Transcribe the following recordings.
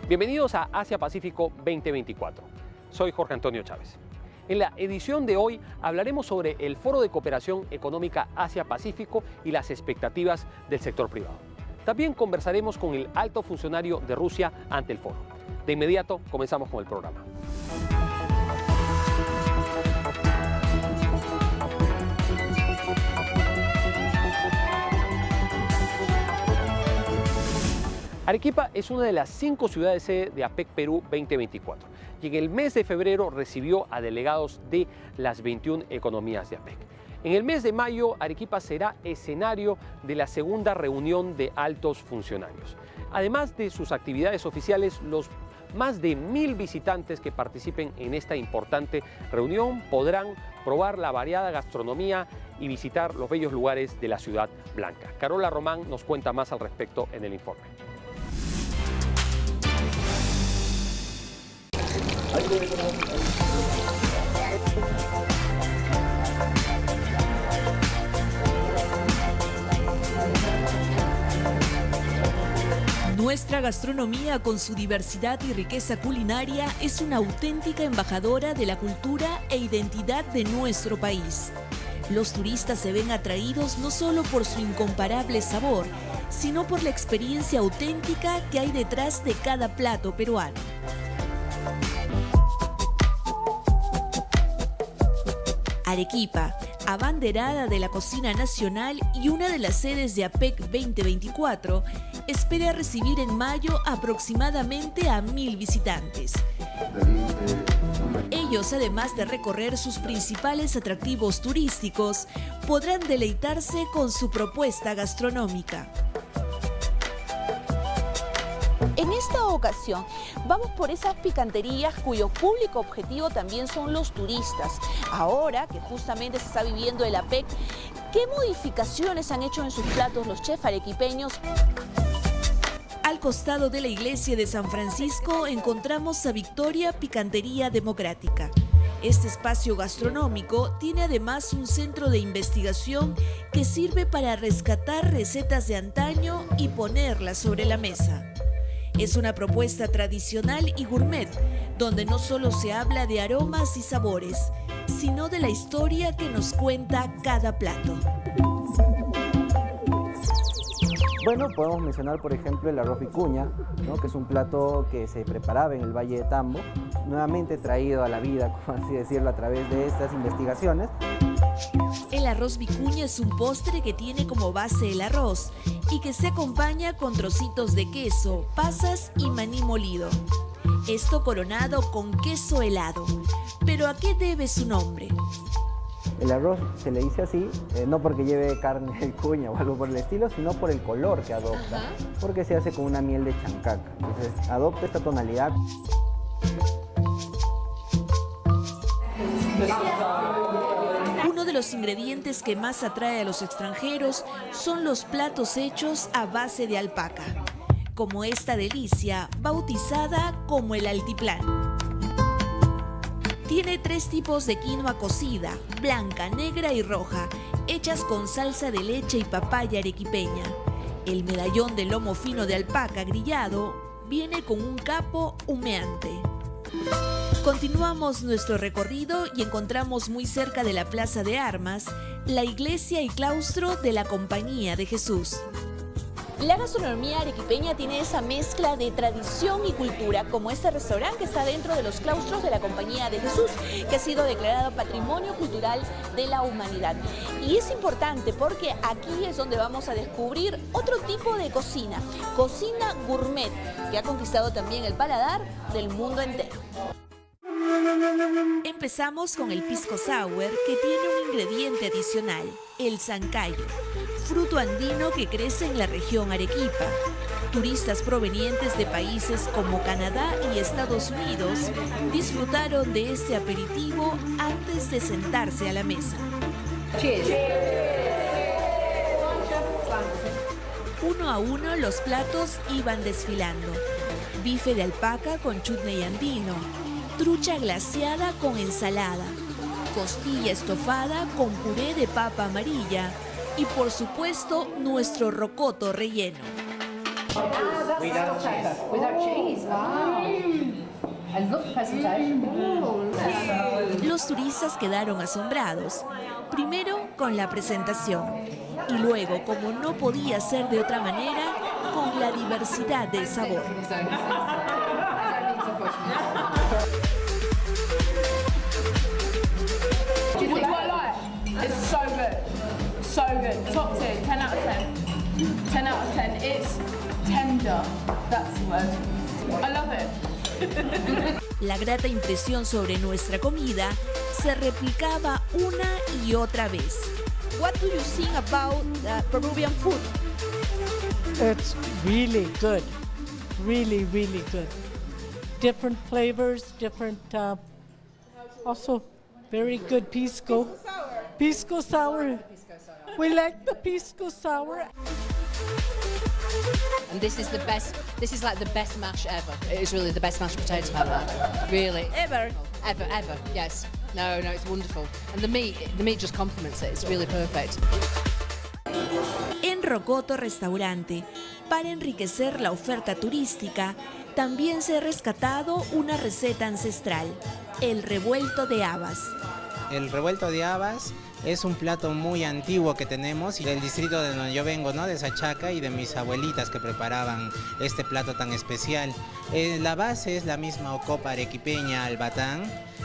Bienvenidos a Asia Pacífico 2024. Soy Jorge Antonio Chávez. En la edición de hoy hablaremos sobre el Foro de Cooperación Económica Asia-Pacífico y las expectativas del sector privado. También conversaremos con el alto funcionario de Rusia ante el foro. De inmediato comenzamos con el programa. Arequipa es una de las 5 ciudades sede de APEC Perú 2024 y en el mes de febrero recibió a delegados de las 21 economías de APEC. En el mes de mayo, Arequipa será escenario de la segunda reunión de altos funcionarios. Además de sus actividades oficiales, los más de 1000 visitantes que participen en esta importante reunión podrán probar la variada gastronomía y visitar los bellos lugares de la Ciudad Blanca. Carola Román nos cuenta más al respecto en el informe. Nuestra gastronomía, con su diversidad y riqueza culinaria, es una auténtica embajadora de la cultura e identidad de nuestro país. Los turistas se ven atraídos no solo por su incomparable sabor, sino por la experiencia auténtica que hay detrás de cada plato peruano. Arequipa, abanderada de la cocina nacional y una de las sedes de APEC 2024, espera recibir en mayo aproximadamente a 1000 visitantes. Ellos, además de recorrer sus principales atractivos turísticos, podrán deleitarse con su propuesta gastronómica. En esta ocasión vamos por esas picanterías cuyo público objetivo también son los turistas. Ahora que justamente se está viviendo el APEC, ¿qué modificaciones han hecho en sus platos los chefs arequipeños? Al costado de la iglesia de San Francisco encontramos a Victoria Picantería Democrática. Este espacio gastronómico tiene además un centro de investigación que sirve para rescatar recetas de antaño y ponerlas sobre la mesa. Es una propuesta tradicional y gourmet, donde no solo se habla de aromas y sabores, sino de la historia que nos cuenta cada plato. Bueno, podemos mencionar, por ejemplo, el arroz vicuña, ¿no? Que es un plato que se preparaba en el Valle de Tambo, nuevamente traído a la vida, como así decirlo, a través de estas investigaciones. El arroz vicuña es un postre que tiene como base el arroz y que se acompaña con trocitos de queso, pasas y maní molido. Esto coronado con queso helado. ¿Pero a qué debe su nombre? El arroz se le dice así, no porque lleve carne de vicuña o algo por el estilo, sino por el color que adopta, porque se hace con una miel de chancaca. Entonces, adopta esta tonalidad. Uno de los ingredientes que más atrae a los extranjeros son los platos hechos a base de alpaca, como esta delicia bautizada como el altiplán. Tiene 3 tipos de quinoa cocida, blanca, negra y roja, hechas con salsa de leche y papaya arequipeña. El medallón de lomo fino de alpaca grillado viene con un capo humeante. Continuamos nuestro recorrido y encontramos muy cerca de la Plaza de Armas la iglesia y claustro de la Compañía de Jesús. La gastronomía arequipeña tiene esa mezcla de tradición y cultura, como este restaurante que está dentro de los claustros de la Compañía de Jesús, que ha sido declarado Patrimonio Cultural de la Humanidad. Y es importante porque aquí es donde vamos a descubrir otro tipo de cocina gourmet, que ha conquistado también el paladar del mundo entero. Empezamos con el pisco sour, que tiene un ingrediente adicional, el zancayo, fruto andino que crece en la región Arequipa. Turistas provenientes de países como Canadá y Estados Unidos disfrutaron de este aperitivo antes de sentarse a la mesa. Uno a uno los platos iban desfilando. Bife de alpaca con chutney andino, trucha glaseada con ensalada, costilla estofada con puré de papa amarilla y por supuesto nuestro rocoto relleno. Without cheese. Without cheese. Wow. I love the presentation. Los turistas quedaron asombrados, primero con la presentación y luego, como no podía ser de otra manera, con la diversidad del sabor. What do I like? It's so good. So good. Top tier, 10 out of 10. 10 out of 10. It's tender. That's the word. I love it. La grata impresión sobre nuestra comida se replicaba una y otra vez. What do you think about Peruvian food? It's really good, really, really good. Different flavors, different, also very good pisco. Pisco sour. We like the pisco sour. And this is the best, this is like the best mash ever. It is really the best mashed potato I've had. Really. Ever. Ever, yes. No, it's wonderful. And the meat just complements it. It's really perfect. En Rocoto Restaurante, para enriquecer la oferta turística, también se ha rescatado una receta ancestral, el revuelto de habas. El revuelto de habas es un plato muy antiguo que tenemos del distrito de donde yo vengo, ¿no? De Sachaca, y de mis abuelitas que preparaban este plato tan especial. La base es la misma ocopa arequipeña albatán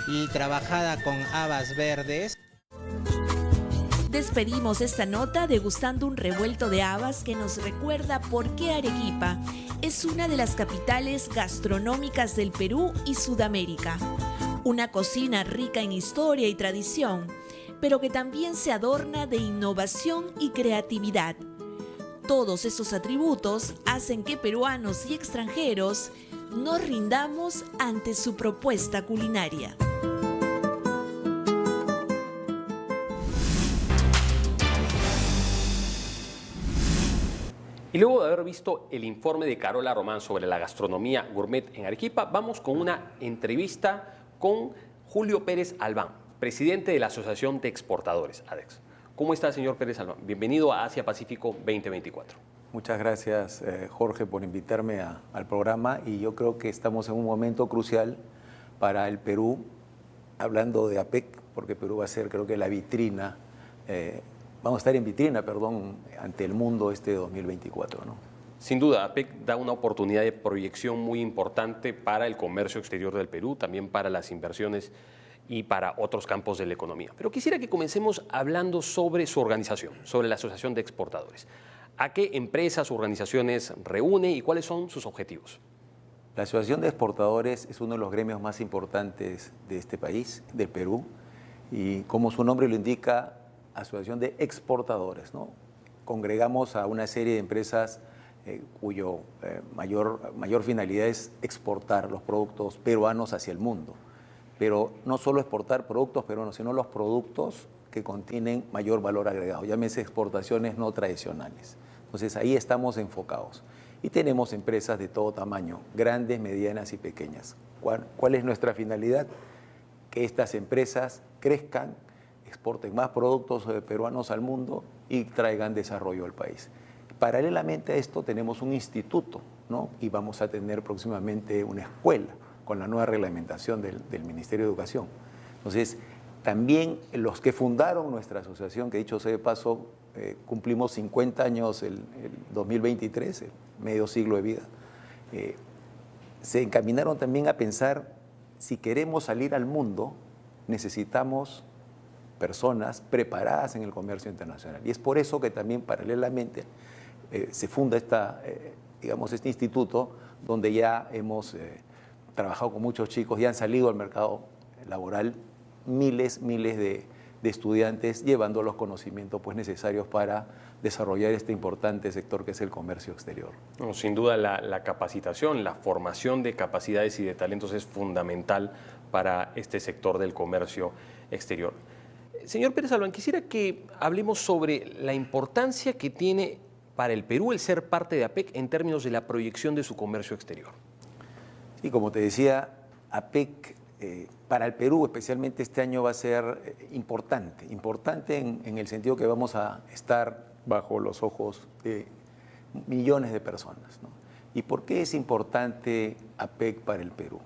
y trabajada con habas verdes. Despedimos esta nota degustando un revuelto de habas que nos recuerda por qué Arequipa es una de las capitales gastronómicas del Perú y Sudamérica. Una cocina rica en historia y tradición, pero que también se adorna de innovación y creatividad. Todos estos atributos hacen que peruanos y extranjeros nos rindamos ante su propuesta culinaria. Y luego de haber visto el informe de Carola Román sobre la gastronomía gourmet en Arequipa, vamos con una entrevista con Julio Pérez Albán, presidente de la Asociación de Exportadores, ADEX. ¿Cómo está, señor Pérez Albán? Bienvenido a Asia Pacífico 2024. Muchas gracias, Jorge, por invitarme al programa, y yo creo que estamos en un momento crucial para el Perú, hablando de APEC, porque Perú va a ser, creo que, la vitrina, vamos a estar en vitrina, perdón, ante el mundo este 2024, ¿no? Sin duda, APEC da una oportunidad de proyección muy importante para el comercio exterior del Perú, también para las inversiones y para otros campos de la economía. Pero quisiera que comencemos hablando sobre su organización, sobre la Asociación de Exportadores. ¿A qué empresas o organizaciones reúne y cuáles son sus objetivos? La Asociación de Exportadores es uno de los gremios más importantes de este país, del Perú, y como su nombre lo indica, Asociación de Exportadores, ¿no? Congregamos a una serie de empresas cuyo mayor finalidad es exportar los productos peruanos hacia el mundo. Pero no solo exportar productos peruanos, sino los productos que contienen mayor valor agregado, llámese exportaciones no tradicionales. Entonces ahí estamos enfocados. Y tenemos empresas de todo tamaño, grandes, medianas y pequeñas. ¿Cuál es nuestra finalidad? Que estas empresas crezcan, exporten más productos peruanos al mundo y traigan desarrollo al país. Paralelamente a esto tenemos un instituto, ¿no? Y vamos a tener próximamente una escuela con la nueva reglamentación del Ministerio de Educación. Entonces, también los que fundaron nuestra asociación, que dicho sea de paso, cumplimos 50 años el 2023, medio siglo de vida, se encaminaron también a pensar, si queremos salir al mundo, necesitamos personas preparadas en el comercio internacional. Y es por eso que también paralelamente se funda este instituto, donde ya hemos trabajado con muchos chicos, ya han salido al mercado laboral miles de estudiantes, llevando los conocimientos necesarios para desarrollar este importante sector que es el comercio exterior. No, sin duda la capacitación, la formación de capacidades y de talentos es fundamental para este sector del comercio exterior. Señor Pérez Albán, quisiera que hablemos sobre la importancia que tiene para el Perú el ser parte de APEC en términos de la proyección de su comercio exterior. Sí, como te decía, APEC para el Perú, especialmente este año, va a ser importante en el sentido que vamos a estar bajo los ojos de millones de personas, ¿no? ¿Y por qué es importante APEC para el Perú?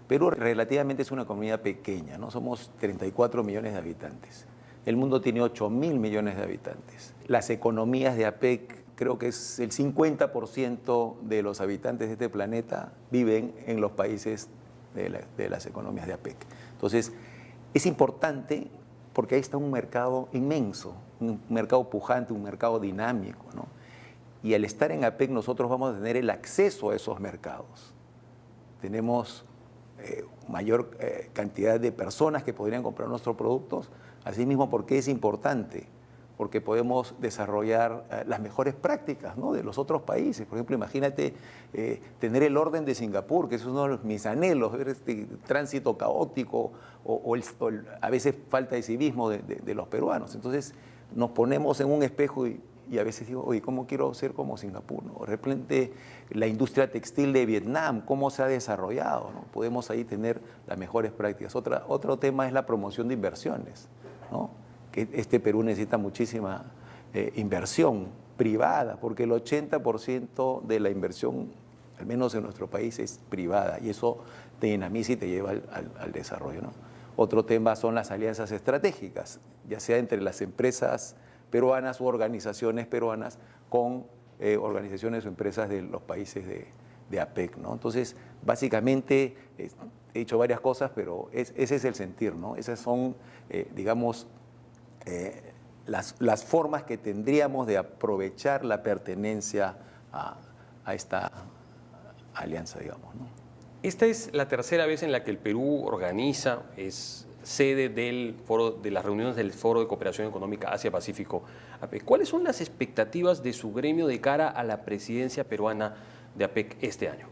Perú relativamente es una economía pequeña, ¿no? Somos 34 millones de habitantes. El mundo tiene 8.000 millones de habitantes. Las economías de APEC, creo que es el 50% de los habitantes de este planeta viven en los países de las economías de APEC. Entonces, es importante porque ahí está un mercado inmenso, un mercado pujante, un mercado dinámico, ¿no? Y al estar en APEC nosotros vamos a tener el acceso a esos mercados. Tenemos mayor cantidad de personas que podrían comprar nuestros productos. Asimismo, ¿por qué es importante? Porque podemos desarrollar las mejores prácticas, ¿no?, de los otros países. Por ejemplo, imagínate tener el orden de Singapur, que es uno de mis anhelos, ver este tránsito caótico o a veces falta de civismo de los peruanos. Entonces nos ponemos en un espejo y a veces digo, oye, ¿cómo quiero ser como Singapur, ¿no? De repente la industria textil de Vietnam, ¿cómo se ha desarrollado, ¿no? Podemos ahí tener las mejores prácticas. Otro tema es la promoción de inversiones, ¿no? Que este Perú necesita muchísima inversión privada, porque el 80% de la inversión, al menos en nuestro país, es privada, y eso te dinamiza y te lleva al desarrollo, ¿no? Otro tema son las alianzas estratégicas, ya sea entre las empresas peruanas u organizaciones peruanas con organizaciones o empresas de los países de APEC, ¿no? Entonces, básicamente, he dicho varias cosas, pero ese es el sentir, ¿no? Esas son, digamos, las formas que tendríamos de aprovechar la pertenencia a esta alianza, digamos, ¿no? Esta es la tercera vez en la que el Perú organiza, es sede de las reuniones del Foro de Cooperación Económica Asia-Pacífico APEC. ¿Cuáles son las expectativas de su gremio de cara a la presidencia peruana de APEC este año?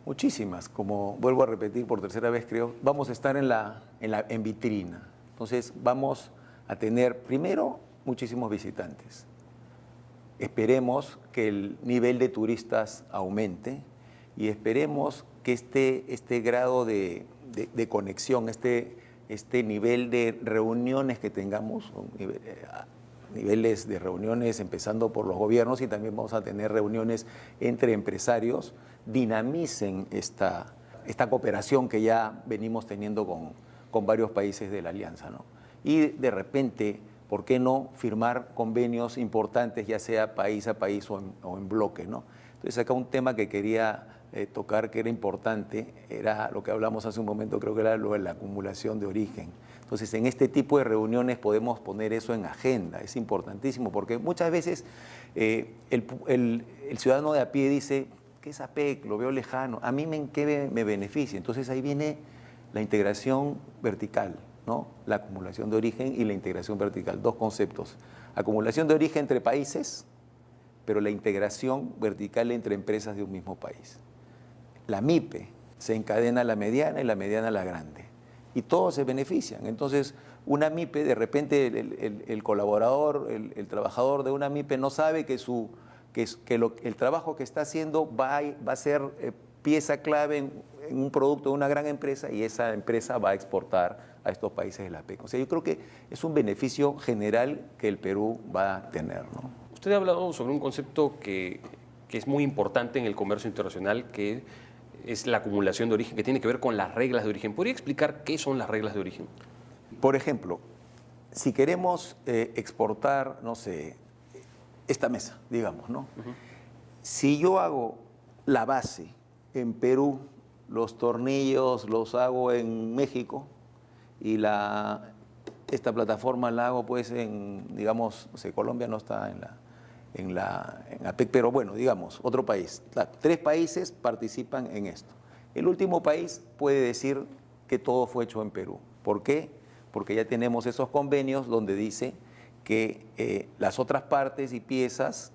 Muchísimas, como vuelvo a repetir por tercera vez, creo, vamos a estar en vitrina. Entonces vamos a tener, primero, muchísimos visitantes. Esperemos que el nivel de turistas aumente y esperemos que este grado de conexión, este nivel de reuniones que tengamos, niveles de reuniones empezando por los gobiernos, y también vamos a tener reuniones entre empresarios, dinamicen esta cooperación que ya venimos teniendo con varios países de la alianza, ¿no? Y de repente, ¿por qué no firmar convenios importantes, ya sea país a país o en bloque, ¿no? Entonces acá un tema que quería tocar, que era importante, era lo que hablamos hace un momento, creo que era lo de la acumulación de origen. Entonces, en este tipo de reuniones podemos poner eso en agenda, es importantísimo, porque muchas veces el ciudadano de a pie dice, ¿qué es APEC? Lo veo lejano, ¿a mí qué me beneficia? Entonces ahí viene la integración vertical, ¿no? La acumulación de origen y la integración vertical, dos conceptos. Acumulación de origen entre países, pero la integración vertical entre empresas de un mismo país. La MIPE se encadena a la mediana y la mediana a la grande. Y todos se benefician. Entonces, una MIPE, de repente el colaborador, el trabajador de una MIPE no sabe que el trabajo que está haciendo va a ser pieza clave en un producto de una gran empresa, y esa empresa va a exportar a estos países de la APEC. O sea, yo creo que es un beneficio general que el Perú va a tener, ¿no? Usted ha hablado sobre un concepto que es muy importante en el comercio internacional, que es la acumulación de origen, que tiene que ver con las reglas de origen. ¿Podría explicar qué son las reglas de origen? Por ejemplo, si queremos exportar, no sé, esta mesa, digamos, ¿no? Si yo hago la base en Perú, los tornillos los hago en México, y esta plataforma la hago pues digamos, no sé, Colombia no está en APEC, pero bueno, digamos, otro país. 3 países participan en esto. El último país puede decir que todo fue hecho en Perú. ¿Por qué? Porque ya tenemos esos convenios donde dice que las otras partes y piezas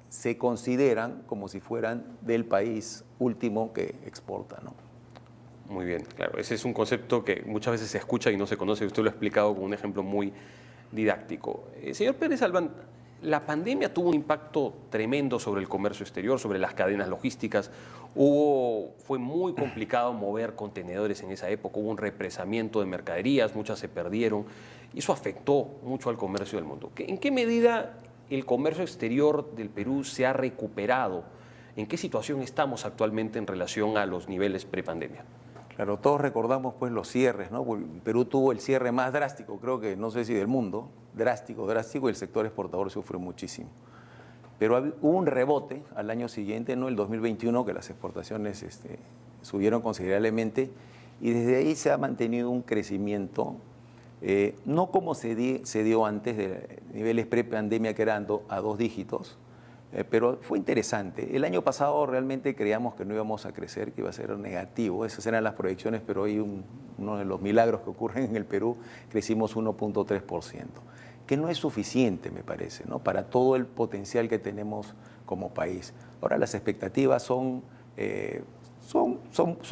se consideran como si fueran del país último que exporta, ¿no? Muy bien, claro. Ese es un concepto que muchas veces se escucha y no se conoce. Usted lo ha explicado con un ejemplo muy didáctico. Señor Pérez Albán, la pandemia tuvo un impacto tremendo sobre el comercio exterior, sobre las cadenas logísticas. Fue muy complicado mover contenedores en esa época, hubo un represamiento de mercaderías, muchas se perdieron, y eso afectó mucho al comercio del mundo. ¿En qué medida el comercio exterior del Perú se ha recuperado ¿En qué situación estamos actualmente en relación a los niveles prepandemia? Claro, todos recordamos pues los cierres, ¿no? Perú tuvo el cierre más drástico, creo que no sé si del mundo, drástico, y el sector exportador sufrió muchísimo. Pero hubo un rebote al año siguiente, ¿no? El 2021, que las exportaciones subieron considerablemente y desde ahí se ha mantenido un crecimiento, no como se dio antes de niveles pre-pandemia que eran a 2 dígitos, pero fue interesante. El año pasado realmente creíamos que no íbamos a crecer, que iba a ser negativo, esas eran las proyecciones, pero hoy uno de los milagros que ocurren en el Perú, crecimos 1.3%, que no es suficiente, me parece, ¿no? Para todo el potencial que tenemos como país. Ahora las expectativas son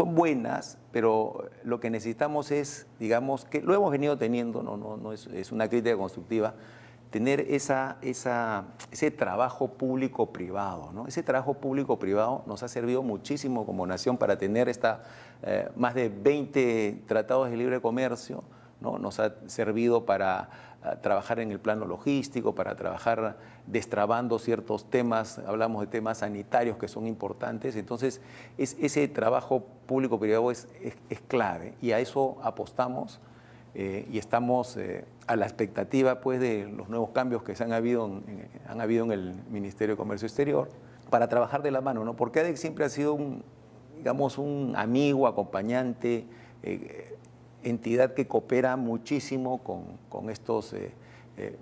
buenas, pero lo que necesitamos es, digamos, que lo hemos venido teniendo, no es una crítica constructiva, tener ese trabajo público-privado, ¿no? Ese trabajo público-privado nos ha servido muchísimo como nación para tener más de 20 tratados de libre comercio, ¿no? Nos ha servido para trabajar en el plano logístico, para trabajar destrabando ciertos temas, hablamos de temas sanitarios que son importantes, entonces ese trabajo público-privado es clave y a eso apostamos. Y estamos a la expectativa pues, de los nuevos cambios que han habido en el Ministerio de Comercio Exterior para trabajar de la mano, ¿no? Porque ADEC siempre ha sido un amigo, acompañante, entidad que coopera muchísimo con estos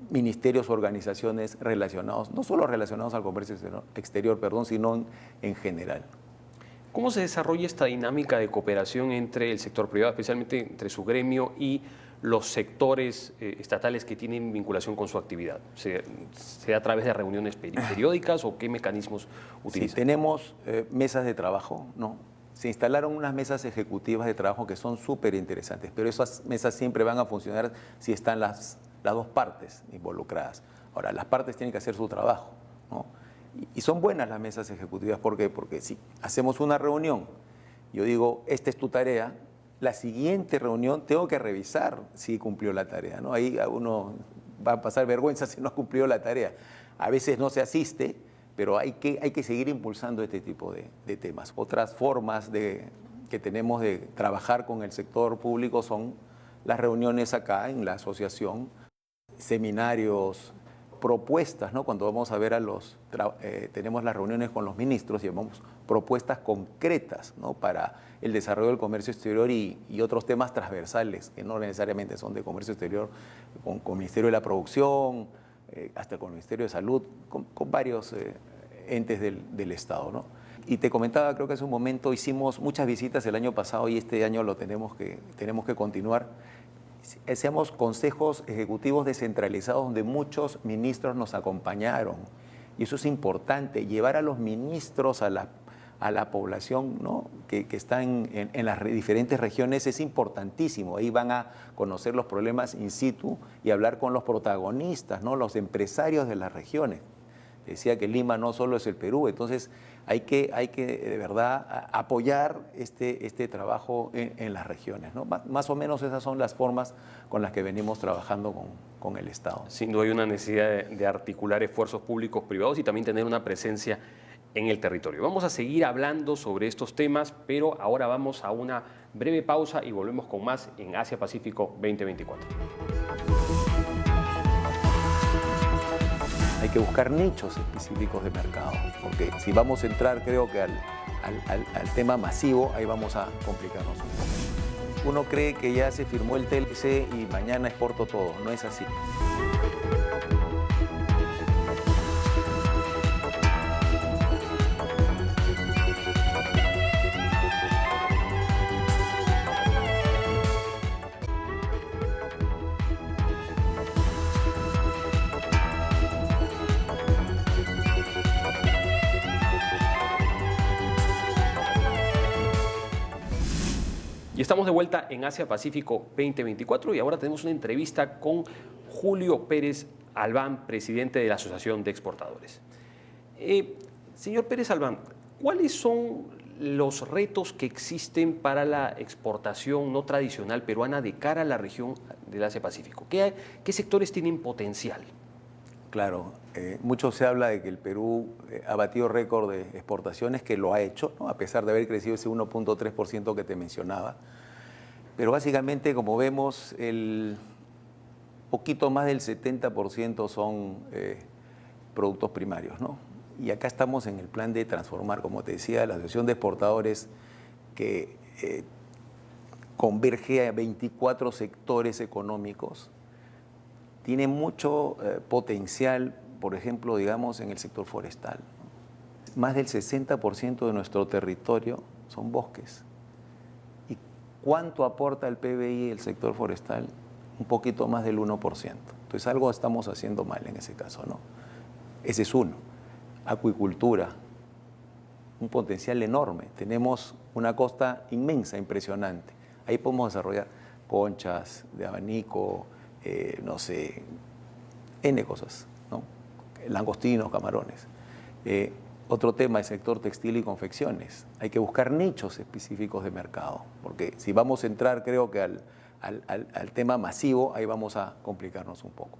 ministerios, organizaciones relacionados, no solo relacionados al comercio exterior, sino en general. ¿Cómo se desarrolla esta dinámica de cooperación entre el sector privado, especialmente entre su gremio y los sectores estatales que tienen vinculación con su actividad? ¿Se da a través de reuniones periódicas o qué mecanismos utilizan? Sí, tenemos mesas de trabajo, ¿no? Se instalaron unas mesas ejecutivas de trabajo que son súper interesantes, pero esas mesas siempre van a funcionar si están las dos partes involucradas. Ahora, las partes tienen que hacer su trabajo, ¿no? Y son buenas las mesas ejecutivas, ¿por qué? Porque si hacemos una reunión, yo digo, esta es tu tarea, la siguiente reunión tengo que revisar si cumplió la tarea, ¿no? Ahí uno va a pasar vergüenza si no cumplió la tarea. A veces no se asiste, pero hay que seguir impulsando este tipo de temas. Otras formas que tenemos de trabajar con el sector público son las reuniones acá en la asociación, seminarios, propuestas, ¿no? Cuando vamos a ver tenemos las reuniones con los ministros, llevamos propuestas concretas, ¿no? Para el desarrollo del comercio exterior y otros temas transversales, que no necesariamente son de comercio exterior, con el Ministerio de la Producción, hasta con el Ministerio de Salud, con varios entes del Estado, ¿no? Y te comentaba, creo que hace un momento, hicimos muchas visitas el año pasado y este año lo tenemos que continuar. Hacíamos consejos ejecutivos descentralizados donde muchos ministros nos acompañaron. Y eso es importante, llevar a los ministros a la población, ¿no? que está en las diferentes regiones es importantísimo. Ahí van a conocer los problemas in situ y hablar con los protagonistas, ¿no? Los empresarios de las regiones. Decía que Lima no solo es el Perú, entonces hay que de verdad apoyar este trabajo en las regiones, ¿no? Más o menos esas son las formas con las que venimos trabajando con el Estado. Sin duda hay una necesidad de articular esfuerzos públicos privados y también tener una presencia en el territorio. Vamos a seguir hablando sobre estos temas, pero ahora vamos a una breve pausa y volvemos con más en Asia Pacífico 2024. Hay que buscar nichos específicos de mercado, porque si vamos a entrar, creo que al tema masivo, ahí vamos a complicarnos un poco. Uno cree que ya se firmó el TLC y mañana exporto todo, no es así. Y estamos de vuelta en Asia Pacífico 2024 y ahora tenemos una entrevista con Julio Pérez Albán, presidente de la Asociación de Exportadores. Señor Pérez Albán, ¿cuáles son los retos que existen para la exportación no tradicional peruana de cara a la región del Asia Pacífico? ¿Qué sectores tienen potencial? Claro, mucho se habla de que el Perú ha batido récord de exportaciones, que lo ha hecho, ¿no? A pesar de haber crecido ese 1.3% que te mencionaba. Pero básicamente, como vemos, el poquito más del 70% son productos primarios, ¿no? Y acá estamos en el plan de transformar, como te decía, la Asociación de Exportadores que converge a 24 sectores económicos. Tiene mucho potencial, por ejemplo, digamos, en el sector forestal. Más del 60% de nuestro territorio son bosques. ¿Y cuánto aporta el PBI el sector forestal? Un poquito más del 1%. Entonces algo estamos haciendo mal en ese caso, ¿no? Ese es uno. Acuicultura, un potencial enorme. Tenemos una costa inmensa, impresionante. Ahí podemos desarrollar conchas de abanico, no sé, N cosas, ¿no? Langostinos, camarones. Otro tema, el sector textil y confecciones. Hay que buscar nichos específicos de mercado, porque si vamos a entrar, creo que al tema masivo, ahí vamos a complicarnos un poco.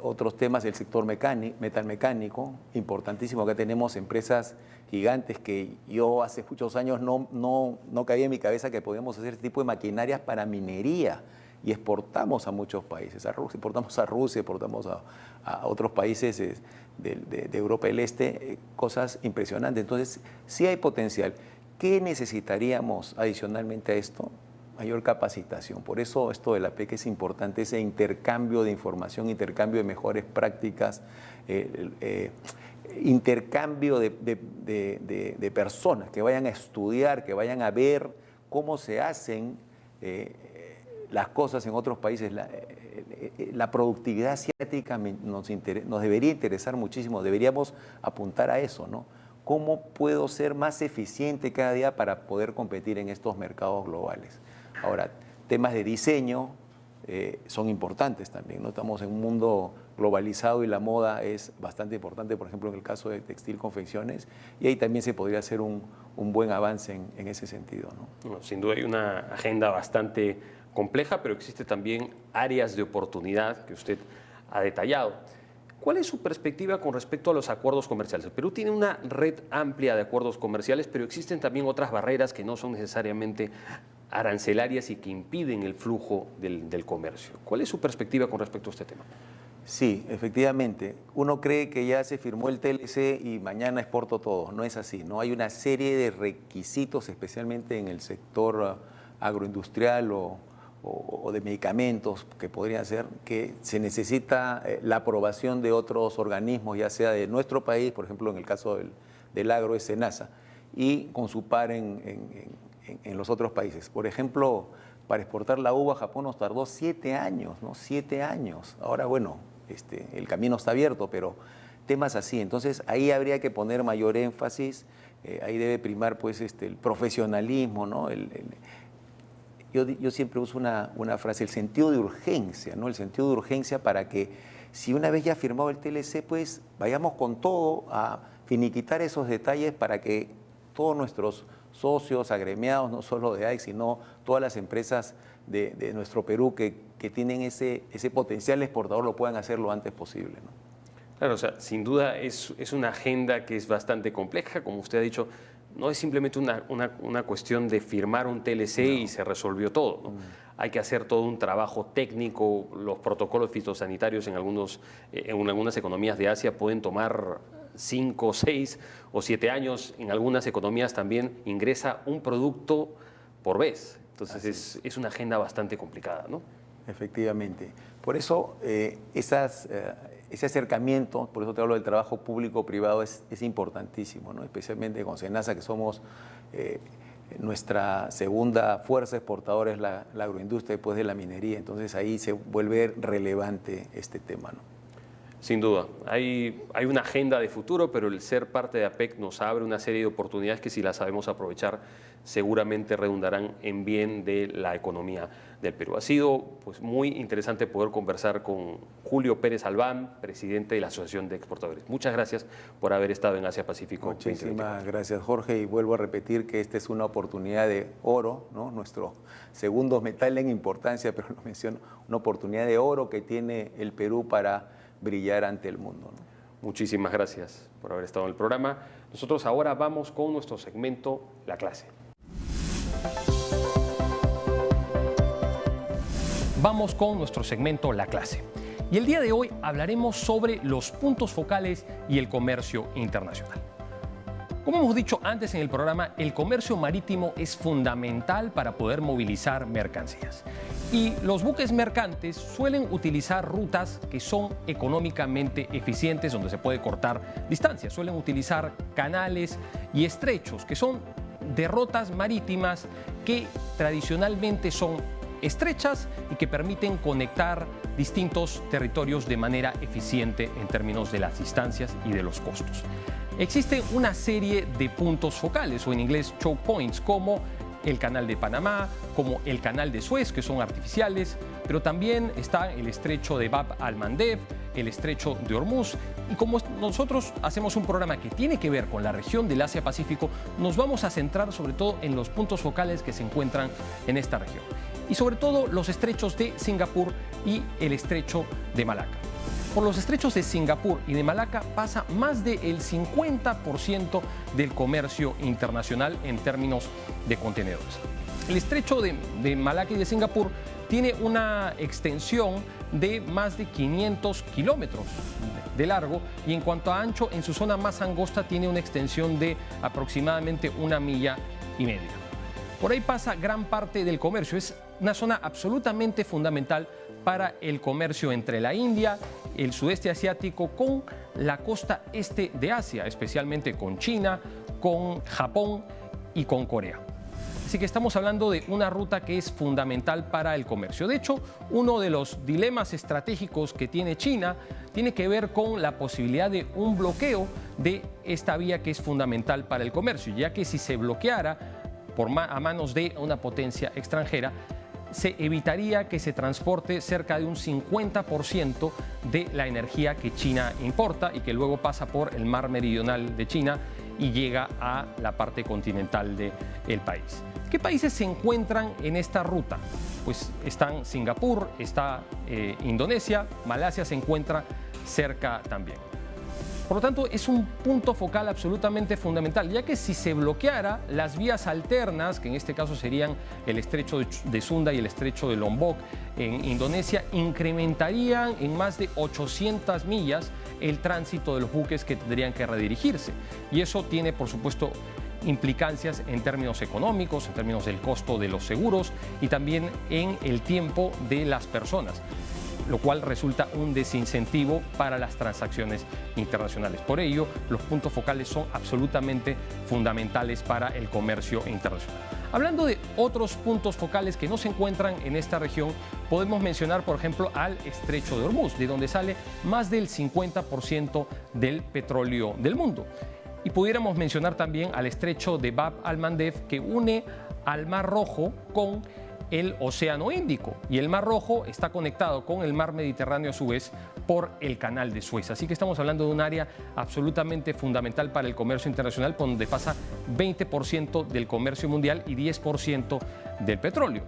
Otros temas, el sector metalmecánico, importantísimo. Acá tenemos empresas gigantes que yo hace muchos años no cabía en mi cabeza que podíamos hacer este tipo de maquinarias para minería, y exportamos a muchos países, exportamos a Rusia, exportamos a otros países de Europa del Este, cosas impresionantes. Entonces, sí hay potencial. ¿Qué necesitaríamos adicionalmente a esto? Mayor capacitación. Por eso esto de la PEC es importante, ese intercambio de información, intercambio de mejores prácticas, intercambio de personas que vayan a estudiar, que vayan a ver cómo se hacen las cosas en otros países. La productividad asiática nos debería interesar muchísimo, deberíamos apuntar a eso, ¿no? ¿Cómo puedo ser más eficiente cada día para poder competir en estos mercados globales? Ahora, temas de diseño son importantes también, ¿no? Estamos en un mundo globalizado y la moda es bastante importante, por ejemplo, en el caso de textil, confecciones, y ahí también se podría hacer un buen avance en ese sentido, ¿no? Bueno, sin duda hay una agenda bastante compleja, pero existe también áreas de oportunidad que usted ha detallado. ¿Cuál es su perspectiva con respecto a los acuerdos comerciales? El Perú tiene una red amplia de acuerdos comerciales, pero existen también otras barreras que no son necesariamente arancelarias y que impiden el flujo del comercio. ¿Cuál es su perspectiva con respecto a este tema? Sí, efectivamente. Uno cree que ya se firmó el TLC y mañana exporto todo. No es así, ¿no? Hay una serie de requisitos, especialmente en el sector agroindustrial o de medicamentos que podrían ser, que se necesita la aprobación de otros organismos, ya sea de nuestro país, por ejemplo, en el caso del agro es SENASA, y con su par en los otros países. Por ejemplo, para exportar la uva a Japón nos tardó 7 años, ¿no? 7 años. Ahora, bueno, el camino está abierto, pero temas así. Entonces, ahí habría que poner mayor énfasis, ahí debe primar, pues, el profesionalismo, ¿no? Yo siempre uso una frase, el sentido de urgencia, ¿no? El sentido de urgencia para que, si una vez ya firmado el TLC, pues, vayamos con todo a finiquitar esos detalles para que todos nuestros socios, agremiados, no solo de AIC, sino todas las empresas de nuestro Perú que tienen ese potencial exportador lo puedan hacer lo antes posible, ¿no? Claro, o sea, sin duda es una agenda que es bastante compleja, como usted ha dicho, no es simplemente una cuestión de firmar un TLC y se resolvió todo, ¿no? Hay que hacer todo un trabajo técnico, los protocolos fitosanitarios en algunas economías de Asia pueden tomar 5, 6 o 7 años, en algunas economías también ingresa un producto por vez. Entonces es una agenda bastante complicada, ¿no? Efectivamente. Por eso ese acercamiento, por eso te hablo del trabajo público-privado, es importantísimo, ¿no? Especialmente con SENASA, que somos nuestra segunda fuerza exportadora es la agroindustria después de la minería. Entonces ahí se vuelve relevante este tema, ¿no? Sin duda, hay una agenda de futuro, pero el ser parte de APEC nos abre una serie de oportunidades que si las sabemos aprovechar seguramente redundarán en bien de la economía del Perú. Ha sido pues, muy interesante poder conversar con Julio Pérez Albán, presidente de la Asociación de Exportadores. Muchas gracias por haber estado en Asia Pacífico. Muchísimas gracias, Jorge, y vuelvo a repetir que esta es una oportunidad de oro, ¿no? Nuestro segundo metal en importancia, pero lo menciono, una oportunidad de oro que tiene el Perú para brillar ante el mundo, ¿no? Muchísimas gracias por haber estado en el programa. Nosotros ahora vamos con nuestro segmento La Clase. Vamos con nuestro segmento La Clase. Y el día de hoy hablaremos sobre los puntos focales y el comercio internacional. Como hemos dicho antes en el programa, el comercio marítimo es fundamental para poder movilizar mercancías. Y los buques mercantes suelen utilizar rutas que son económicamente eficientes, donde se puede cortar distancias. Suelen utilizar canales y estrechos, que son de rutas marítimas que tradicionalmente son estrechas y que permiten conectar distintos territorios de manera eficiente en términos de las distancias y de los costos. Existen una serie de puntos focales, o en inglés choke points, como el Canal de Panamá, como el Canal de Suez, que son artificiales, pero también está el estrecho de Bab al-Mandeb, el estrecho de Hormuz. Y como nosotros hacemos un programa que tiene que ver con la región del Asia-Pacífico, nos vamos a centrar sobre todo en los puntos focales que se encuentran en esta región. Y sobre todo los estrechos de Singapur y el estrecho de Malaca. Por los estrechos de Singapur y de Malaca pasa más del 50% del comercio internacional en términos de contenedores. El estrecho de Malaca y de Singapur tiene una extensión de más de 500 kilómetros de largo y en cuanto a ancho, en su zona más angosta tiene una extensión de aproximadamente 1,5 millas. Por ahí pasa gran parte del comercio. Es una zona absolutamente fundamental para el comercio entre la India, el sudeste asiático, con la costa este de Asia, especialmente con China, con Japón y con Corea. Así que estamos hablando de una ruta que es fundamental para el comercio. De hecho, uno de los dilemas estratégicos que tiene China tiene que ver con la posibilidad de un bloqueo de esta vía que es fundamental para el comercio, ya que si se bloqueara a manos de una potencia extranjera, se evitaría que se transporte cerca de un 50% de la energía que China importa y que luego pasa por el mar meridional de China y llega a la parte continental del país. ¿Qué países se encuentran en esta ruta? Pues están Singapur, está Indonesia, Malasia se encuentra cerca también. Por lo tanto, es un punto focal absolutamente fundamental, ya que si se bloqueara las vías alternas, que en este caso serían el estrecho de Sunda y el estrecho de Lombok en Indonesia, incrementarían en más de 800 millas el tránsito de los buques que tendrían que redirigirse. Y eso tiene, por supuesto, implicancias en términos económicos, en términos del costo de los seguros y también en el tiempo de las personas, lo cual resulta un desincentivo para las transacciones internacionales. Por ello, los puntos focales son absolutamente fundamentales para el comercio internacional. Hablando de otros puntos focales que no se encuentran en esta región, podemos mencionar, por ejemplo, al estrecho de Hormuz, de donde sale más del 50% del petróleo del mundo. Y pudiéramos mencionar también al estrecho de Bab al-Mandeb, que une al Mar Rojo con el Océano Índico, y el Mar Rojo está conectado con el Mar Mediterráneo a su vez por el Canal de Suez. Así que estamos hablando de un área absolutamente fundamental para el comercio internacional, por donde pasa 20% del comercio mundial y 10% del petróleo.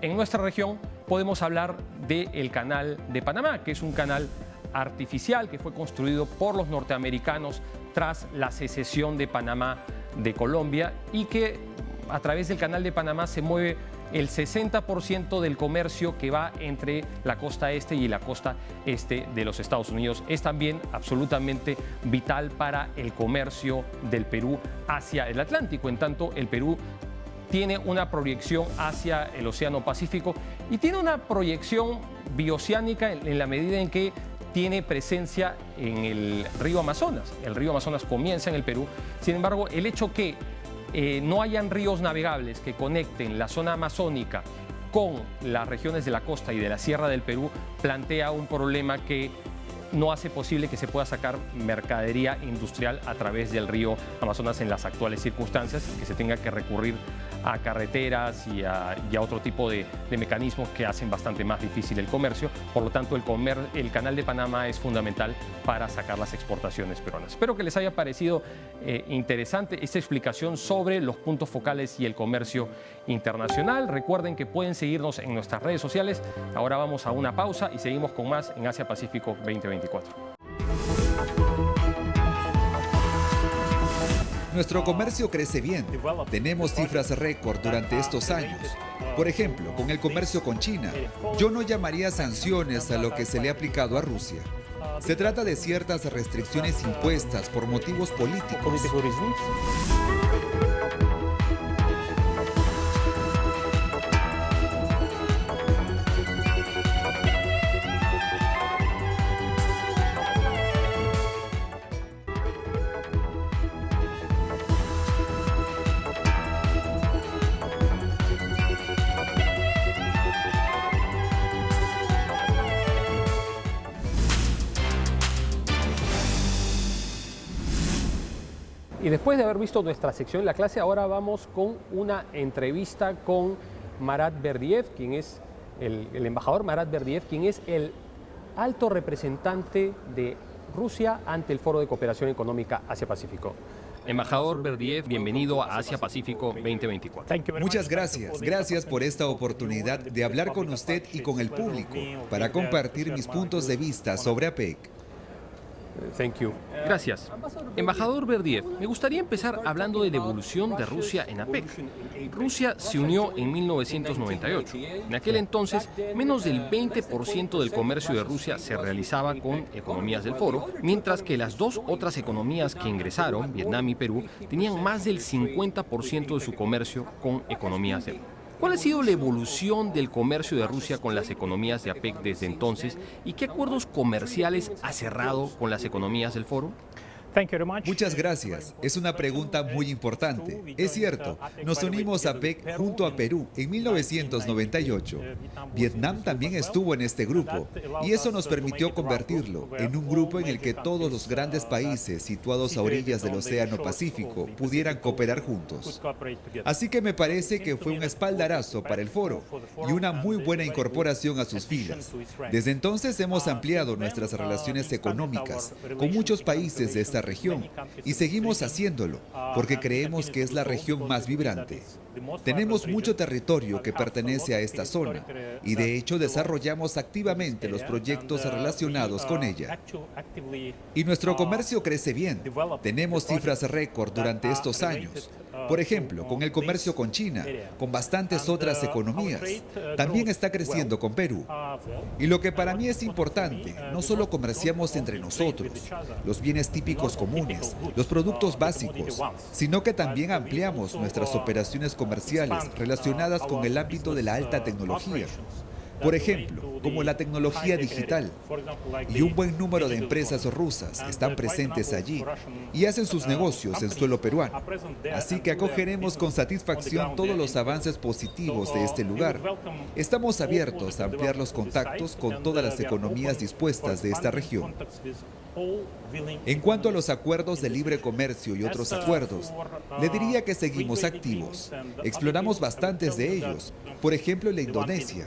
En nuestra región podemos hablar del Canal de Panamá, que es un canal artificial que fue construido por los norteamericanos tras la secesión de Panamá de Colombia y que a través del Canal de Panamá se mueve el 60% del comercio que va entre la costa este y la costa este de los Estados Unidos. Es también absolutamente vital para el comercio del Perú hacia el Atlántico. En tanto, el Perú tiene una proyección hacia el Océano Pacífico y tiene una proyección bioceánica en la medida en que tiene presencia en el río Amazonas. El río Amazonas comienza en el Perú. Sin embargo, el hecho que no hayan ríos navegables que conecten la zona amazónica con las regiones de la costa y de la sierra del Perú plantea un problema que no hace posible que se pueda sacar mercadería industrial a través del río Amazonas en las actuales circunstancias, que se tenga que recurrir a carreteras y a otro tipo de mecanismos que hacen bastante más difícil el comercio. Por lo tanto, el Canal de Panamá es fundamental para sacar las exportaciones peruanas. Espero que les haya parecido interesante esta explicación sobre los puntos focales y el comercio internacional. Recuerden que pueden seguirnos en nuestras redes sociales. Ahora vamos a una pausa y seguimos con más en Asia Pacífico 2024. Nuestro comercio crece bien. Tenemos cifras récord durante estos años. Por ejemplo, con el comercio con China, yo no llamaría sanciones a lo que se le ha aplicado a Rusia. Se trata de ciertas restricciones impuestas por motivos políticos. Y después de haber visto nuestra sección en la clase, ahora vamos con una entrevista con Marat Berdiev, quien es el embajador Marat Berdiev, quien es el alto representante de Rusia ante el Foro de Cooperación Económica Asia-Pacífico. Embajador Berdiev, bienvenido a Asia Pacífico 2024. Muchas gracias. Gracias por esta oportunidad de hablar con usted y con el público para compartir mis puntos de vista sobre APEC. Gracias. Embajador Berdiev, me gustaría empezar hablando de la evolución de Rusia en APEC. Rusia se unió en 1998. En aquel entonces, menos del 20% del comercio de Rusia se realizaba con economías del foro, mientras que las dos otras economías que ingresaron, Vietnam y Perú, tenían más del 50% de su comercio con economías del foro. ¿Cuál ha sido la evolución del comercio de Rusia con las economías de APEC desde entonces y qué acuerdos comerciales ha cerrado con las economías del foro? Muchas gracias. Es una pregunta muy importante. Es cierto, nos unimos a APEC junto a Perú en 1998. Vietnam también estuvo en este grupo y eso nos permitió convertirlo en un grupo en el que todos los grandes países situados a orillas del Océano Pacífico pudieran cooperar juntos. Así que me parece que fue un espaldarazo para el foro y una muy buena incorporación a sus filas. Desde entonces hemos ampliado nuestras relaciones económicas con muchos países de esta región y seguimos haciéndolo porque creemos que es la región más vibrante. Tenemos mucho territorio que pertenece a esta zona y de hecho desarrollamos activamente los proyectos relacionados con ella. Y nuestro comercio crece bien. Tenemos cifras récord durante estos años. Por ejemplo, con el comercio con China, con bastantes otras economías. También está creciendo con Perú. Y lo que para mí es importante, no solo comerciamos entre nosotros, los bienes típicos comunes, los productos básicos, sino que también ampliamos nuestras operaciones comerciales relacionadas con el ámbito de la alta tecnología. Por ejemplo, como la tecnología digital, y un buen número de empresas rusas están presentes allí y hacen sus negocios en suelo peruano. Así que acogeremos con satisfacción todos los avances positivos de este lugar. Estamos abiertos a ampliar los contactos con todas las economías dispuestas de esta región. En cuanto a los acuerdos de libre comercio y otros acuerdos, le diría que seguimos activos. Exploramos bastantes de ellos, por ejemplo en la Indonesia.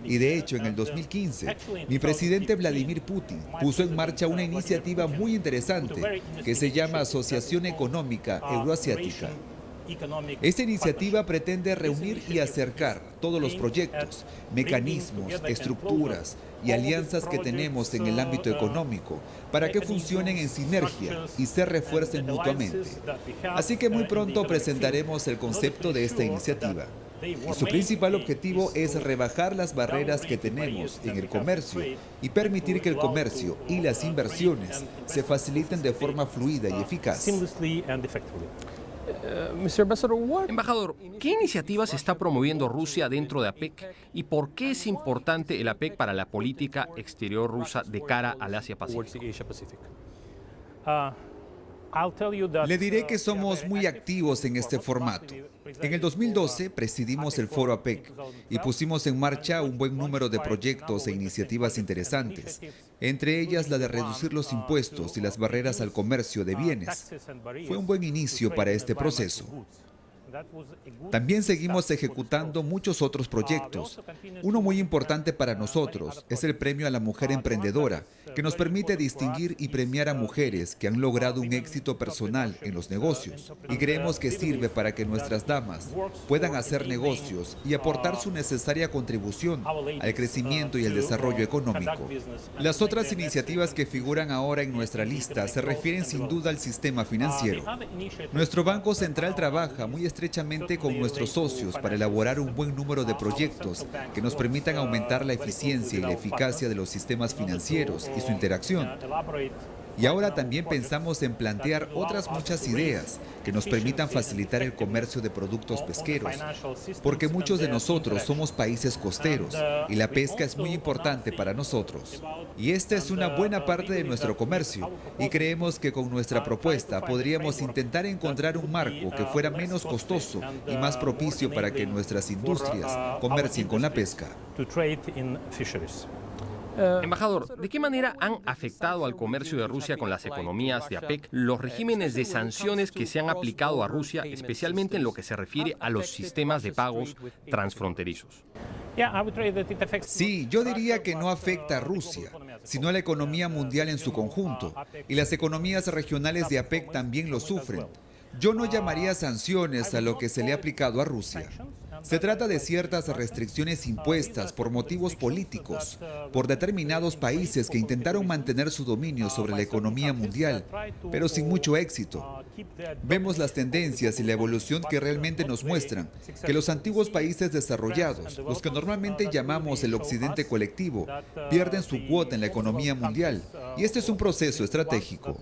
Y de hecho, en el 2015, mi presidente Vladimir Putin puso en marcha una iniciativa muy interesante que se llama Asociación Económica Euroasiática. Esta iniciativa pretende reunir y acercar todos los proyectos, mecanismos, estructuras y alianzas que tenemos en el ámbito económico para que funcionen en sinergia y se refuercen mutuamente. Así que muy pronto presentaremos el concepto de esta iniciativa. Y su principal objetivo es rebajar las barreras que tenemos en el comercio y permitir que el comercio y las inversiones se faciliten de forma fluida y eficaz. Embajador, ¿qué iniciativas está promoviendo Rusia dentro de APEC y por qué es importante el APEC para la política exterior rusa de cara al Asia-Pacífico? Le diré que somos muy activos en este formato. En el 2012 presidimos el Foro APEC y pusimos en marcha un buen número de proyectos e iniciativas interesantes, entre ellas la de reducir los impuestos y las barreras al comercio de bienes. Fue un buen inicio para este proceso. También seguimos ejecutando muchos otros proyectos. Uno muy importante para nosotros es el Premio a la Mujer Emprendedora, que nos permite distinguir y premiar a mujeres que han logrado un éxito personal en los negocios. Y creemos que sirve para que nuestras damas puedan hacer negocios y aportar su necesaria contribución al crecimiento y el desarrollo económico. Las otras iniciativas que figuran ahora en nuestra lista se refieren sin duda al sistema financiero. Nuestro Banco Central trabaja muy estrechamente con nuestros socios para elaborar un buen número de proyectos que nos permitan aumentar la eficiencia y la eficacia de los sistemas financieros y su interacción. Y ahora también pensamos en plantear otras muchas ideas que nos permitan facilitar el comercio de productos pesqueros, porque muchos de nosotros somos países costeros y la pesca es muy importante para nosotros. Y esta es una buena parte de nuestro comercio y creemos que con nuestra propuesta podríamos intentar encontrar un marco que fuera menos costoso y más propicio para que nuestras industrias comercien con la pesca. Embajador, ¿de qué manera han afectado al comercio de Rusia con las economías de APEC los regímenes de sanciones que se han aplicado a Rusia, especialmente en lo que se refiere a los sistemas de pagos transfronterizos? Sí, yo diría que no afecta a Rusia, sino a la economía mundial en su conjunto, y las economías regionales de APEC también lo sufren. Yo no llamaría sanciones a lo que se le ha aplicado a Rusia. Se trata de ciertas restricciones impuestas por motivos políticos, por determinados países que intentaron mantener su dominio sobre la economía mundial, pero sin mucho éxito. Vemos las tendencias y la evolución que realmente nos muestran que los antiguos países desarrollados, los que normalmente llamamos el occidente colectivo, pierden su cuota en la economía mundial, y este es un proceso estratégico.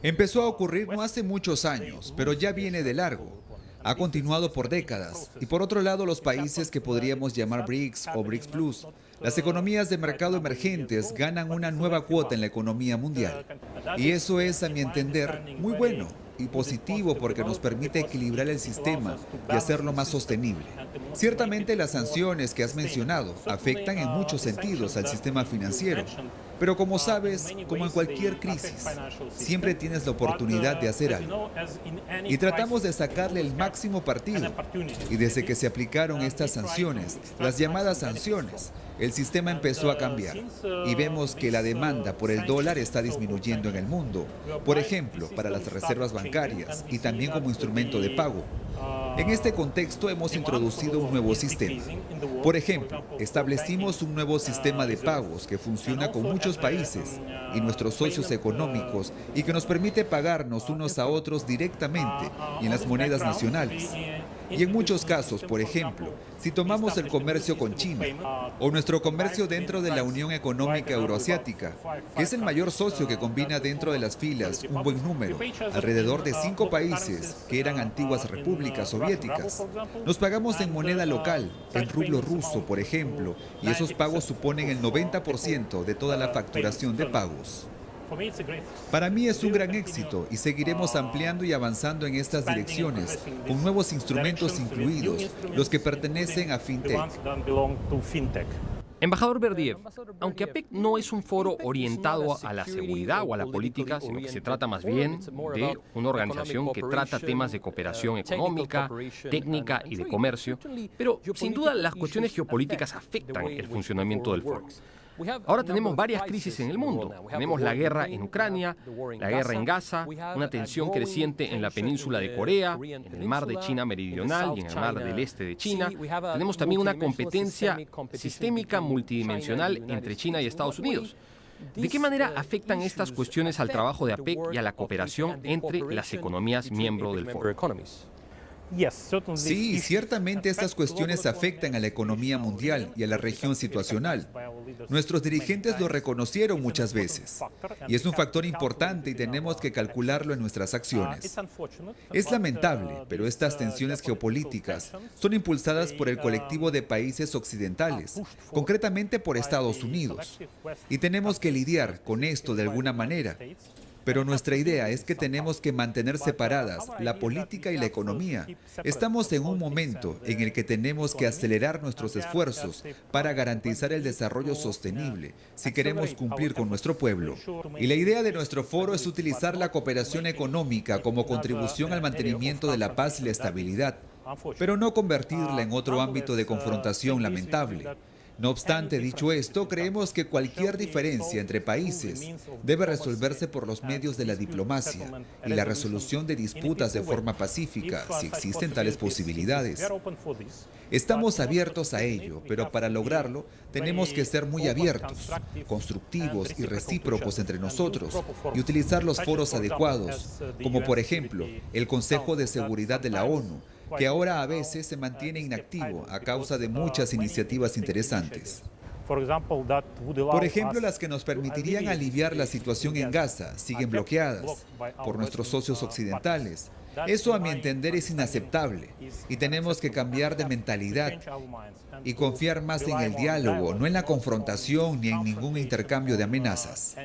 Empezó a ocurrir no hace muchos años, pero ya viene de largo. Ha continuado por décadas. Y por otro lado, los países que podríamos llamar BRICS o BRICS Plus, las economías de mercado emergentes ganan una nueva cuota en la economía mundial. Y eso es, a mi entender, muy bueno y positivo porque nos permite equilibrar el sistema y hacerlo más sostenible. Ciertamente las sanciones que has mencionado afectan en muchos sentidos al sistema financiero, pero como sabes, como en cualquier crisis, siempre tienes la oportunidad de hacer algo. Y tratamos de sacarle el máximo partido. Y desde que se aplicaron estas sanciones, las llamadas sanciones, el sistema empezó a cambiar y vemos que la demanda por el dólar está disminuyendo en el mundo, por ejemplo, para las reservas bancarias y también como instrumento de pago. En este contexto hemos introducido un nuevo sistema. Por ejemplo, establecimos un nuevo sistema de pagos que funciona con muchos países y nuestros socios económicos y que nos permite pagarnos unos a otros directamente y en las monedas nacionales. Y en muchos casos, por ejemplo, si tomamos el comercio con China o nuestro comercio dentro de la Unión Económica Euroasiática, que es el mayor socio que combina dentro de las filas un buen número, alrededor de 5 países que eran antiguas repúblicas soviéticas, nos pagamos en moneda local, en rublo ruso, por ejemplo, y esos pagos suponen el 90% de toda la facturación de pagos. Para mí es un gran éxito y seguiremos ampliando y avanzando en estas direcciones, con nuevos instrumentos incluidos, los que pertenecen a FinTech. Embajador Berdiev, aunque APEC no es un foro orientado a la seguridad o a la política, sino que se trata más bien de una organización que trata temas de cooperación económica, técnica y de comercio, pero sin duda las cuestiones geopolíticas afectan el funcionamiento del foro. Ahora tenemos varias crisis en el mundo. Tenemos la guerra en Ucrania, la guerra en Gaza, una tensión creciente en la península de Corea, en el mar de China Meridional y en el mar del este de China. Tenemos también una competencia sistémica multidimensional entre China y Estados Unidos. ¿De qué manera afectan estas cuestiones al trabajo de APEC y a la cooperación entre las economías miembros del foro? Sí, ciertamente estas cuestiones afectan a la economía mundial y a la región situacional. Nuestros dirigentes lo reconocieron muchas veces. Y es un factor importante y tenemos que calcularlo en nuestras acciones. Es lamentable, pero estas tensiones geopolíticas son impulsadas por el colectivo de países occidentales, concretamente por Estados Unidos. Y tenemos que lidiar con esto de alguna manera. Pero nuestra idea es que tenemos que mantener separadas la política y la economía. Estamos en un momento en el que tenemos que acelerar nuestros esfuerzos para garantizar el desarrollo sostenible si queremos cumplir con nuestro pueblo. Y la idea de nuestro foro es utilizar la cooperación económica como contribución al mantenimiento de la paz y la estabilidad, pero no convertirla en otro ámbito de confrontación lamentable. No obstante, dicho esto, creemos que cualquier diferencia entre países debe resolverse por los medios de la diplomacia y la resolución de disputas de forma pacífica, si existen tales posibilidades. Estamos abiertos a ello, pero para lograrlo tenemos que ser muy abiertos, constructivos y recíprocos entre nosotros y utilizar los foros adecuados, como por ejemplo el Consejo de Seguridad de la ONU, que ahora a veces se mantiene inactivo a causa de muchas iniciativas interesantes. Por ejemplo, las que nos permitirían aliviar la situación en Gaza siguen bloqueadas por nuestros socios occidentales. Eso, a mi entender, es inaceptable y tenemos que cambiar de mentalidad y confiar más en el diálogo, no en la confrontación ni en ningún intercambio de amenazas.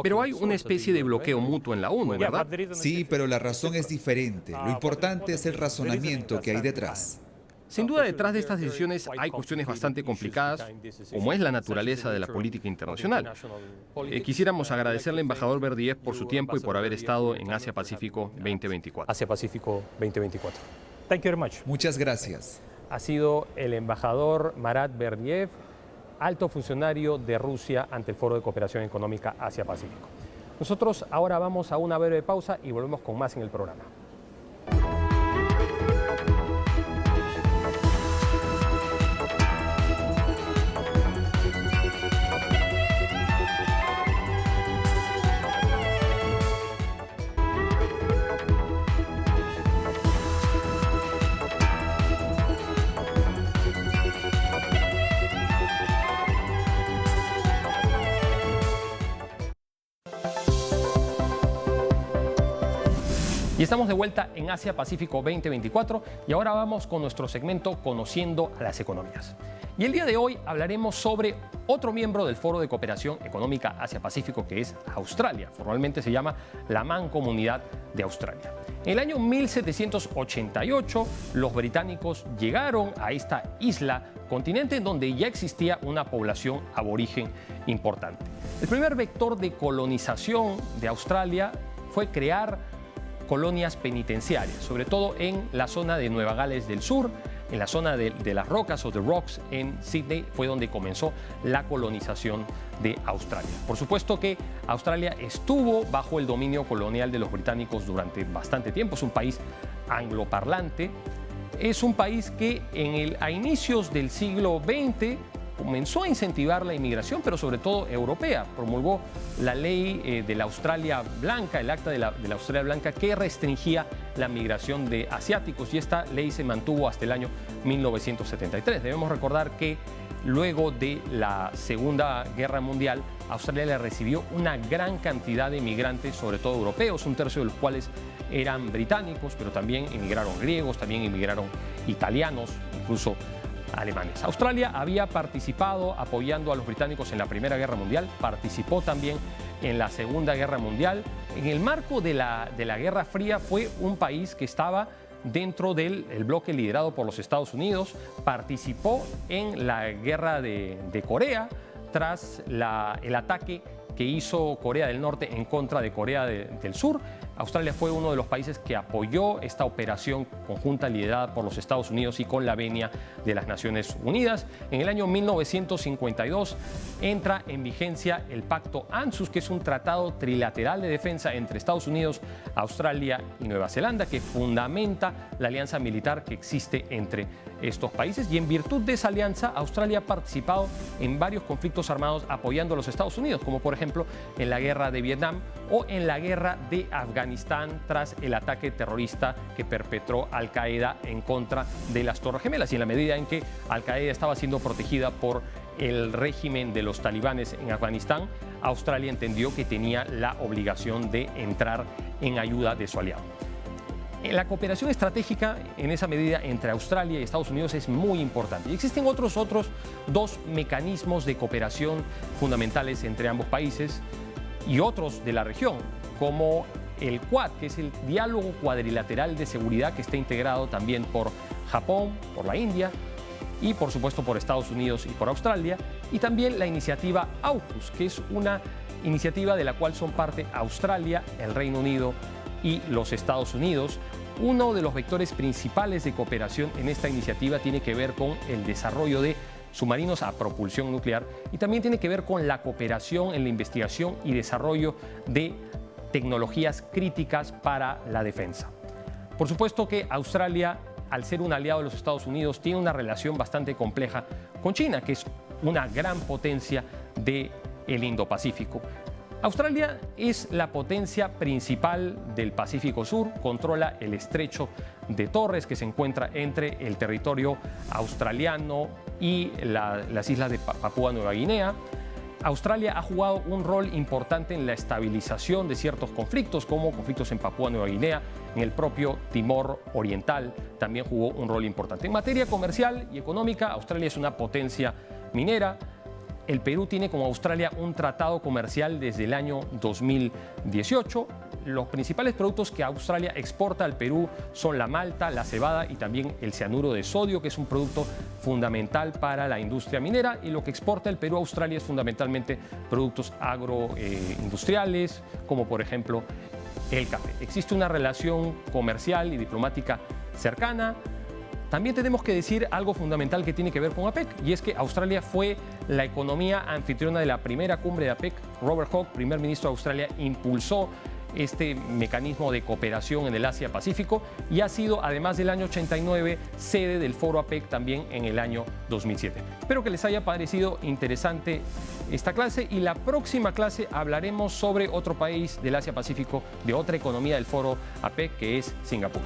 Pero hay una especie de bloqueo mutuo en la ONU, ¿verdad? Sí, pero la razón es diferente. Lo importante es el razonamiento que hay detrás. Sin duda, detrás de estas decisiones hay cuestiones bastante complicadas, como es la naturaleza de la política internacional. Quisiéramos agradecerle al embajador Berdiev por su tiempo y por haber estado en Asia-Pacífico 2024. Asia-Pacífico 2024. Muchas gracias. Ha sido el embajador Marat Berdiev, alto funcionario de Rusia ante el Foro de Cooperación Económica Asia-Pacífico. Nosotros ahora vamos a una breve pausa y volvemos con más en el programa. Y estamos de vuelta en Asia-Pacífico 2024 y ahora vamos con nuestro segmento Conociendo a las Economías. Y el día de hoy hablaremos sobre otro miembro del Foro de Cooperación Económica Asia-Pacífico, que es Australia. Formalmente se llama la Mancomunidad de Australia. En el año 1788, los británicos llegaron a esta isla, continente en donde ya existía una población aborigen importante. El primer vector de colonización de Australia fue crear colonias penitenciarias, sobre todo en la zona de Nueva Gales del Sur, en la zona de las rocas o The Rocks en Sydney, fue donde comenzó la colonización de Australia. Por supuesto que Australia estuvo bajo el dominio colonial de los británicos durante bastante tiempo, es un país angloparlante, es un país que a inicios del siglo XX comenzó a incentivar la inmigración, pero sobre todo europea. Promulgó la ley de la Australia Blanca, el Acta de la Australia Blanca, que restringía la migración de asiáticos, y esta ley se mantuvo hasta el año 1973. Debemos recordar que luego de la Segunda Guerra Mundial, Australia le recibió una gran cantidad de inmigrantes, sobre todo europeos, un tercio de los cuales eran británicos, pero también inmigraron griegos, también inmigraron italianos, incluso alemanes. Australia había participado apoyando a los británicos en la Primera Guerra Mundial, participó también en la Segunda Guerra Mundial. En el marco de la Guerra Fría fue un país que estaba dentro del bloque liderado por los Estados Unidos, participó en la Guerra de Corea tras el ataque que hizo Corea del Norte en contra de Corea del Sur. Australia fue uno de los países que apoyó esta operación conjunta liderada por los Estados Unidos y con la venia de las Naciones Unidas. En el año 1952 entra en vigencia el Pacto ANZUS, que es un tratado trilateral de defensa entre Estados Unidos, Australia y Nueva Zelanda, que fundamenta la alianza militar que existe entre estos países. Y en virtud de esa alianza, Australia ha participado en varios conflictos armados apoyando a los Estados Unidos, como por ejemplo en la guerra de Vietnam o en la guerra de Afganistán tras el ataque terrorista que perpetró Al-Qaeda en contra de las Torres Gemelas. Y en la medida en que Al-Qaeda estaba siendo protegida por el régimen de los talibanes en Afganistán, Australia entendió que tenía la obligación de entrar en ayuda de su aliado. La cooperación estratégica en esa medida entre Australia y Estados Unidos es muy importante. Y existen otros dos mecanismos de cooperación fundamentales entre ambos países y otros de la región, como el Quad, que es el diálogo cuadrilateral de seguridad que está integrado también por Japón, por la India y por supuesto por Estados Unidos y por Australia, y también la iniciativa AUKUS, que es una iniciativa de la cual son parte Australia, el Reino Unido y los Estados Unidos. Uno de los vectores principales de cooperación en esta iniciativa tiene que ver con el desarrollo de submarinos a propulsión nuclear y también tiene que ver con la cooperación en la investigación y desarrollo de tecnologías críticas para la defensa. Por supuesto que Australia, al ser un aliado de los Estados Unidos, tiene una relación bastante compleja con China, que es una gran potencia del Indo-Pacífico. Australia es la potencia principal del Pacífico Sur, controla el estrecho de Torres que se encuentra entre el territorio australiano y las islas de Papúa Nueva Guinea. Australia ha jugado un rol importante en la estabilización de ciertos conflictos, como conflictos en Papúa Nueva Guinea, en el propio Timor Oriental también jugó un rol importante. En materia comercial y económica, Australia es una potencia minera. El Perú tiene con Australia un tratado comercial desde el año 2018. Los principales productos que Australia exporta al Perú son la malta, la cebada y también el cianuro de sodio, que es un producto fundamental para la industria minera. Y lo que exporta el Perú a Australia es fundamentalmente productos agroindustriales, como por ejemplo el café. Existe una relación comercial y diplomática cercana. También tenemos que decir algo fundamental que tiene que ver con APEC, y es que Australia fue la economía anfitriona de la primera cumbre de APEC. Robert Hawke, primer ministro de Australia, impulsó este mecanismo de cooperación en el Asia-Pacífico y ha sido, además del año 89, sede del foro APEC también en el año 2007. Espero que les haya parecido interesante esta clase, y la próxima clase hablaremos sobre otro país del Asia-Pacífico, de otra economía del foro APEC, que es Singapur.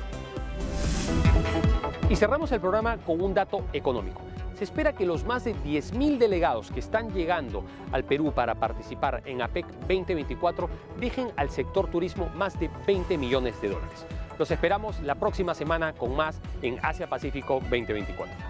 Y cerramos el programa con un dato económico. Se espera que los más de 10.000 delegados que están llegando al Perú para participar en APEC 2024 dejen al sector turismo más de $20 millones. Los esperamos la próxima semana con más en Asia Pacífico 2024.